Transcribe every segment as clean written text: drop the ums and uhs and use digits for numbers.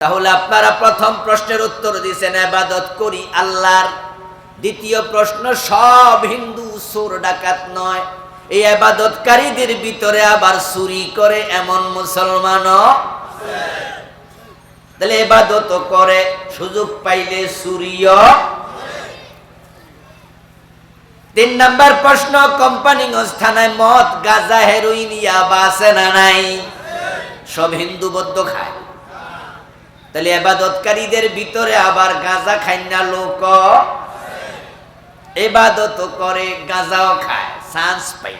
তাহলে আপনারা প্রথম প্রশ্নের উত্তর দিয়েছেন ইবাদত করি আল্লাহর। দ্বিতীয় প্রশ্ন, সব হিন্দু চোর ডাকাত নয়, এই ইবাদতকারীদের ভিতরে আবার চুরি করে এমন মুসলমানও আছে। তাহলে ইবাদত করে, সুযোগ পাইলে চুরিও। 3 নাম্বার প্রশ্ন, কোম্পানিগঞ্জ থানায় মদ, গাঁজা, হেরোইন, ইয়াবা আছে না নাই? সব হিন্দু বৌদ্ধ খায়। তাহলে ইবাদতকারীদের ভিতরে আবার গাঁজা খায় না লোক, ইবাদত করে গাঁজাও খায়, চান্স পাই।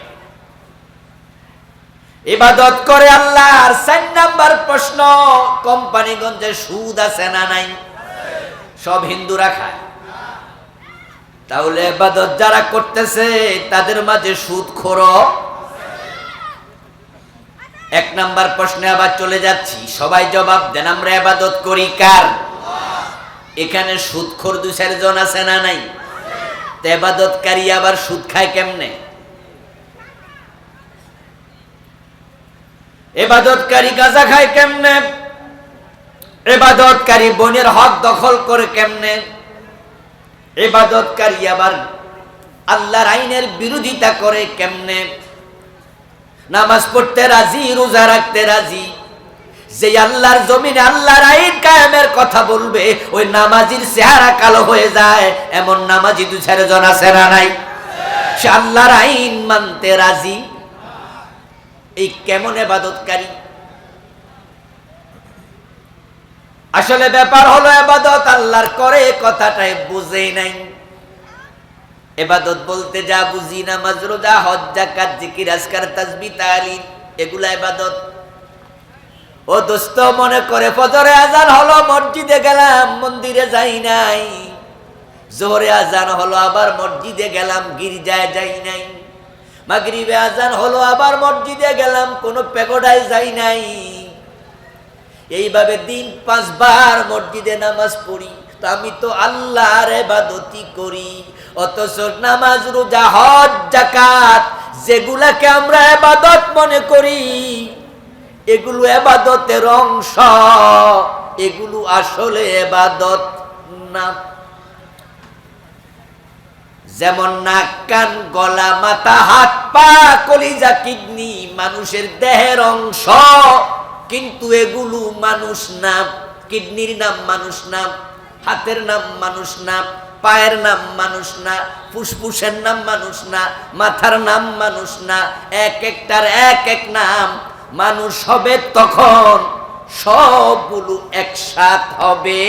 ইবাদত করে আল্লাহর। 4 নাম্বার প্রশ্ন, কোম্পানিগঞ্জে সুদ আছে না নাই? সব হিন্দুরা খায়। তাহলে ইবাদত যারা করতেছে তাদের মাঝে সুদখোর। 1 নাম্বার প্রশ্নে আবার চলে যাচ্ছি, সবাই জবাব দেন, আমরা ইবাদত করি কার? এখানে সুদখোর 2-4 জন আছে না নাই? তো ইবাদতকারী আবার সুদ খায় কেমনে? ইবাদতকারী গাঁজা খায় কেমনে? ইবাদতকারী বোনের হক দখল করে কেমনে? ইবাদতকারী আবার আল্লাহর আইনের বিরোধিতা করে কেমনে? নামাজ পড়তে রাজি, রোজা রাখতে রাজি, যে আল্লাহর জমিনে আল্লাহর আইন কায়েমের কথা বলবে ওই নামাজির চেহারা কালো হয়ে যায়, এমন নামাজি 2-4 জন আছে না নাই? সে আল্লাহর আইন মানতে রাজি। এই কেমন ইবাদতকারী? আসলে ব্যাপার হলো ইবাদত আল্লাহর করে কথাটাই বুঝেই নাই। ইবাদত বলতে যা বুঝি, নামাজ, রোজা, হজ, যাকাত, জিকির, আজকার, তাসবিহ, তাহলিল, এগুলা ইবাদত। ও দোস্ত, মনে করে ফজরে আজান হলো, মসজিদে গেলাম, মন্দিরে যাই নাই। জোহরে আজান হলো, আবার মসজিদে গেলাম, গির্জায় যাই নাই। মাগরিবে আজান হলো, আবার মসজিদে গেলাম, কোনো পেগোডায় যাই নাই। এইভাবে দিন 5 বার মসজিদে নামাজ পড়ি, তো আমি তো আল্লাহর ইবাদতই করি। অথচ নামাজ, রোজা, হজ, যাকাত যেগুলাকে আমরা ইবাদত মনে করি, এগুলো ইবাদতের অংশ, এগুলো আসলে ইবাদত না। যেমন নাক, কান, গলা, মাথা, হাত, পা, কলিজা, কিডনি মানুষের দেহের অংশ, কিন্তু এগুলো মানুষ না। কিডনির নাম মানুষ না, হাতের নাম মানুষ না, পায়ের নাম মানুষ না, ফুসফুসের নাম মানুষ না, মাথার নাম মানুষ না। এক একটার এক এক নাম। মানুষ হবে তখন সবগুলো একসাথ হবে।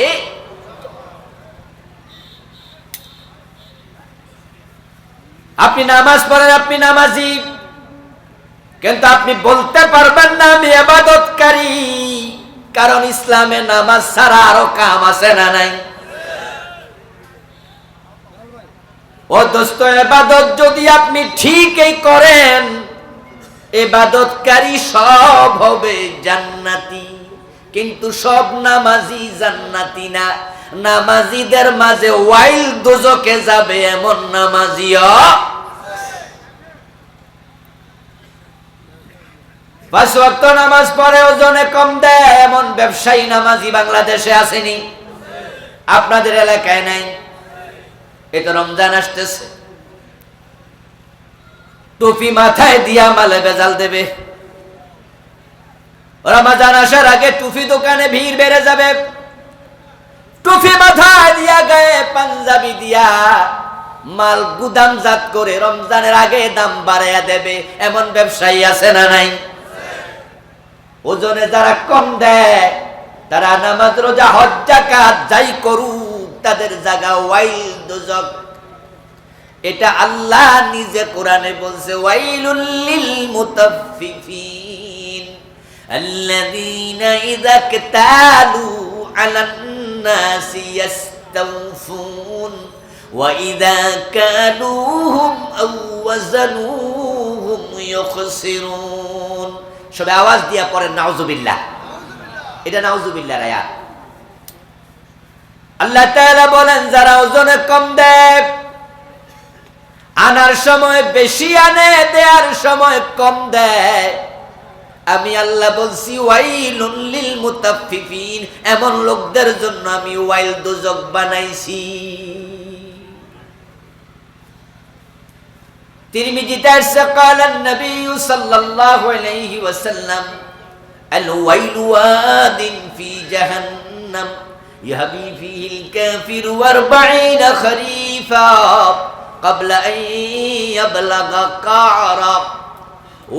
আপনি নামাজ পড়েন, আপনি নামাজি, কিন্তু আপনি বলতে পারবেন না আমি ইবাদতকারী, কারণ ইসলামে নামাজ ছাড়া আরো কাম আছে না নাই? ও দোস্ত, ইবাদত যদি আপনি ঠিকই করেন, ইবাদতকারী সব হবে জান্নাতি, কিন্তু সব নামাজি জান্নাতি না। নামাজিদের মাঝে ওয়াইল দোজকে যাবে এমন নামাজিও। 5 ওয়াক্ত নামাজ পড়ে ওজনে কম দেয় এমন ব্যবসায়ী নামাজি বাংলাদেশে আসেনি? আপনাদের এলাকায় নাই? এই তো রমজান আসতেছে, টুপি মাথায় দিয়া মালে বেজাল দেবে। রমজান আসার আগে টুপি দোকানে ভিড় বেড়ে যাবে, টুপি মাথায় দিয়া, গায়ে পাঞ্জাবি দিয়া মাল গুদামজাত করে রমজানের আগে দাম বাড়াইয়া দেবে, এমন ব্যবসায়ী আছে না নাই? ওজনে যারা কম দেয় তারা নামাজ, রোজা, হজ, যাকাত যাই করুক, তাদের জায়গা ওয়াইল দোজক। এটা আল্লাহ নিজে কোরআনে বলছে, ওয়াইলুল লিল মুতাফফিফিন আল্লাযীনা ইযা ইকতালু আলান নাসি ইস্তাওফুন ওয়া ইযা কালুহুম আও ওয়াজানুহুম ইউখসিরুন। সবাই আওয়াজ দিয়া পড়েন নাউজুবিল্লাহ। এটা নাউজুবিল্লাহর আয়াত। আল্লাহ তাআলা বলেন, যারা ওজনে কম দেয়, আনার সময় বেশি আনে, দেয়ার সময় কম দেয়, আমি আল্লাহ বলছি ওয়াইলুল লিল মুতাফফিফিন, এমন লোকদের জন্য আমি ওয়াইল দোজক বানাইছি। তিরমিজিতে আসছে ক্বালান নবী সাল্লাল্লাহু আলাইহি ওয়াসাল্লাম আল ওয়াইলু ওয়াদিন ফি জাহান্নাম ইয়াহবি ফিহিল কাফির 40 খরিফা ক্বাবলা আন ইয়াবলাগা কারা।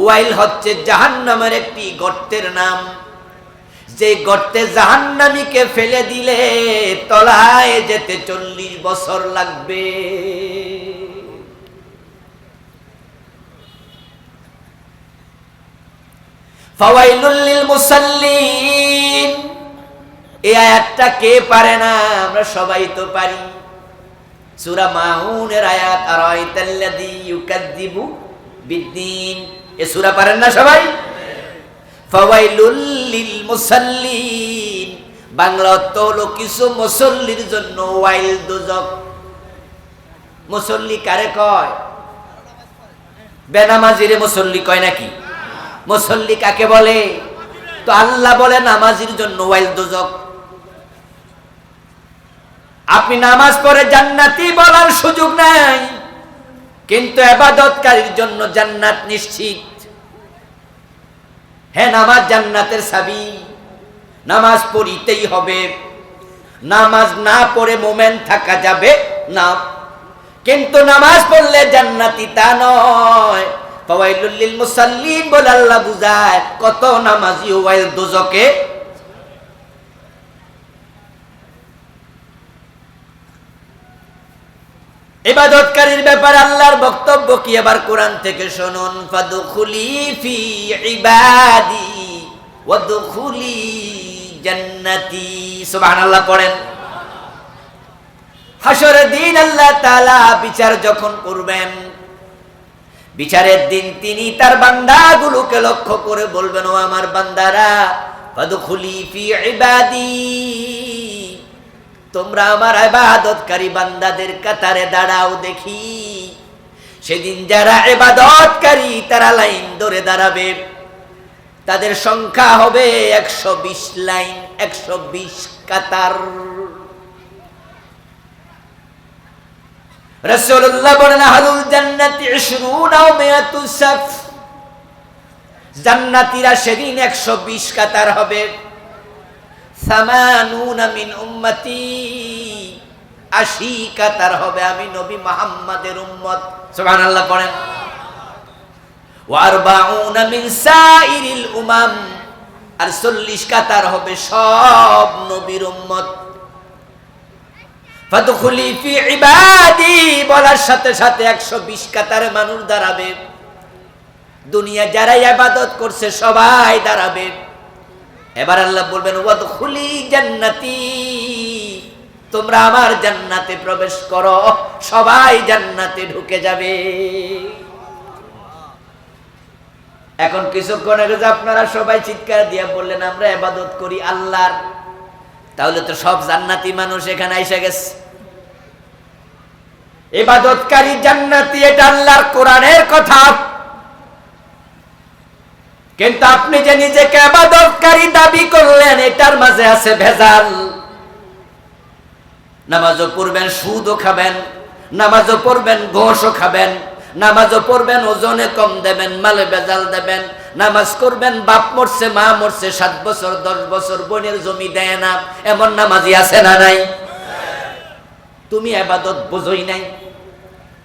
ওয়াইল হচ্ছে জাহান্নামের একটি গর্তের নাম, যে গর্তে জাহান্নামীকে ফেলে দিলে তলায় যেতে 40 বছর লাগবে। ফাওয়াইলুল লিল মুসাল্লিন, এই আয়াতটা কে পারে না? আমরা সবাই তো পারি। সূরা মাউনের আয়াত আরাইতাল্লাযী ইউকাযযিবু বিদ্দীন, এ সূরা পারেন না সবাই? ফাওয়াইলুল লিল মুসাল্লিন, বাংলা অর্থ হলো কিছু মুসল্লির জন্য ওয়াইল দোজক। মুসল্লি কারে কয়? বেনামাজিরে মুসল্লি কয় নাকি? মুসল্লি কাকে বলে? তো আল্লাহ বলে নামাজির জন্য ওয়াইল দোজক। আপনি নামাজ পড়ে জান্নাতি বলার সুযোগ নাই, কিন্তু ইবাদতকারীর জন্য জান্নাত নিশ্চিত। হ্যাঁ, নামাজ জান্নাতের চাবি, নামাজ পড়িতেই হবে। নামাজ না পড়ে মোমেন থাকা যাবে না, কিন্তু নামাজ পড়লে জান্নাতি তা নয়। ফাওয়াইলুল লিল মুসাল্লিন বলে আল্লাহ বুঝায় কত নামাজি ওয়াইল দোজকে। ইবাদতকারীর ব্যাপারে আল্লাহর বক্তব্য কি এবার কোরআন থেকে শুনুন। ফাদখুলি ফি ইবাদি ওয়াদখুলি জান্নাতি, সুবহানাল্লাহ পড়েন। হাসরের দিন আল্লাহ তাআলা বিচার যখন করবেন, বিচারের দিন তিনি তার বান্দাগুলোকে লক্ষ্য করে বলবেন, ও আমার বান্দারা, ফাদখুলি ফি ইবাদি, তোমরা আমার ইবাদতকারী বান্দাদের কাতারে দাঁড়াও দেখি। সেদিন যারা ইবাদতকারী তারা লাইন ধরে দাঁড়াবে, তাদের সংখ্যা হবে 120 লাইন, 120 কাতার। রাসূলুল্লাহ বলেন, আহলুল জান্নাতি 20 আও 100 সাফ, জান্নাতীরা সেদিন 120 কাতার হবে। 80 মিন উম্মতি, 80 কাতার হবে আমি নবী মুহাম্মাদের উম্মত, সুবহানাল্লাহ পড়েন। ওয়া 40 মিন সাইরিল উমাম, আর 40 কাতার হবে সব নবীর উম্মত। ফাদখুলি ফি ইবাদি বলার সাথে সাথে 120 কাতারে মানুষ দাঁড়াবে। দুনিয়া যারা ইবাদত করছে সবাই দাঁড়াবে। এবার আল্লাহ বলবেন, ওয়াদখুলি জান্নাতি, তোমরা আমার জান্নাতে প্রবেশ করো। সবাই জান্নাতে ঢুকে যাবে। এখন কিছুক্ষণ আগে আপনারা সবাই চিৎকার দিয়ে বললেন আমরা ইবাদত করি আল্লাহর, তাহলে তো সব জান্নাতি মানুষ এখানে এসে গেছে। ইবাদতকারী জান্নাতি, এটা আল্লাহর কোরআনের কথা। কিন্তু আপনি যে নিজেকে ইবাদতকারী দাবি করলেন, এটার মাঝে আছে ভেজাল। নামাজও পড়বেন, সুদও খাবেন, নামাজও পড়বেন, ঘোষও খাবেন, নামাজও পড়বেন, ওজনে কম দেবেন, মালে ভেজাল দেবেন, নামাজ করবেন, বাপ মরছে, মা মরছে, 7 বছর 10 বছর বোনের জমি দেয় না, এমন নামাজি আছে না নাই? তুমি ইবাদত বোঝই নাই,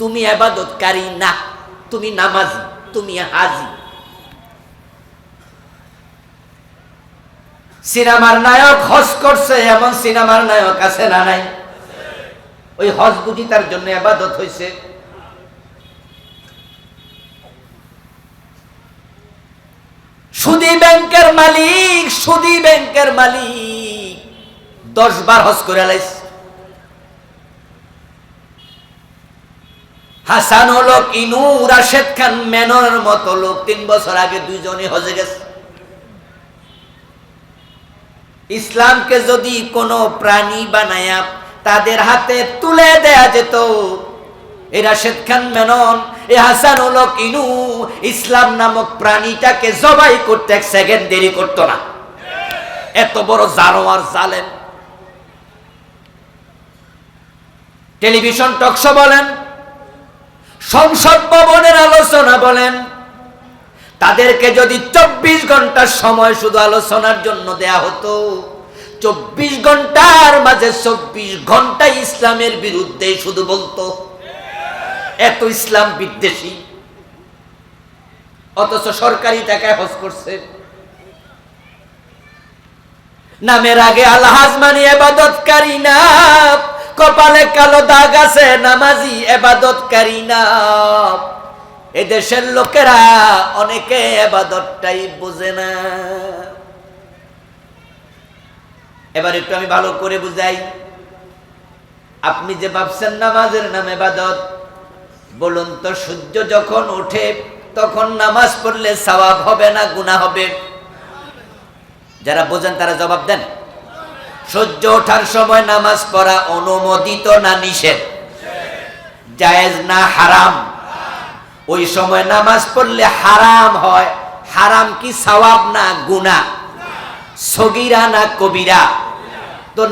তুমি ইবাদতকারী না, তুমি নামাজি, তুমি হাজি। সিনেমার নায়ক হজ করছে, এমন সিনেমার নায়ক আছে না নাই? ওই হজ বুঝি তার জন্য ইবাদত হইছে? সুদী ব্যাংকের মালিক, সুদী ব্যাংকের মালিক 10 বার হজ করে লাইছে। হাসান হলো ইনু, রাশেদ খান মেননের মতো লোক 3 বছর আগে দুইজনে হজে গেছে। ইসলামকে যদি কোনো প্রাণী বানায়া তাদের হাতে তুলে দেয়া যেত, এই রাশেদ খান মেনন এ হাসান হলো কিনু ইসলাম নামক প্রাণীটাকে জবাই করতে 1 সেকেন্ড দেরি করতো না। এত বড় জানোয়ার জালেম। টেলিভিশন টকশো বলেন, সংসদ ভবনের আলোচনা বলেন, তাদেরকে যদি 24 ঘন্টার সময় শুধু আলোচনার জন্য দেয়া হতো, 24 ঘন্টার মাঝে 24 ঘন্টা ইসলামের বিরুদ্ধে শুধু বলতো। এত ইসলাম বিদ্বেষী, অথচ সরকারি টাকায় হজ করছে। নামের আগে আলহাজ মানে ইবাদতকারী না, কপালে কালো দাগ আছে, নামাজি ইবাদতকারী না। এদেশের লোকেরা অনেকে ইবাদতটাই বোঝে না। এবার একটু আমি ভালো করে বুঝাই। আপনি যে ভাবছেন নামাজের নাম ইবাদত, বলুন তো সূর্য যখন ওঠে তখন নামাজ পড়লে সওয়াব হবে না গুনাহ হবে? যারা বোঝেন তারা জবাব দেন। সূর্য ওঠার সময় নামাজ পড়া অনুমোদিত না নিষেধ? জায়েজ না হারাম? ওই সময় নামাজ পড়লে হারাম হয়। হারাম কি সওয়াব না গুনাহ? সগীরা না কবিরা? তো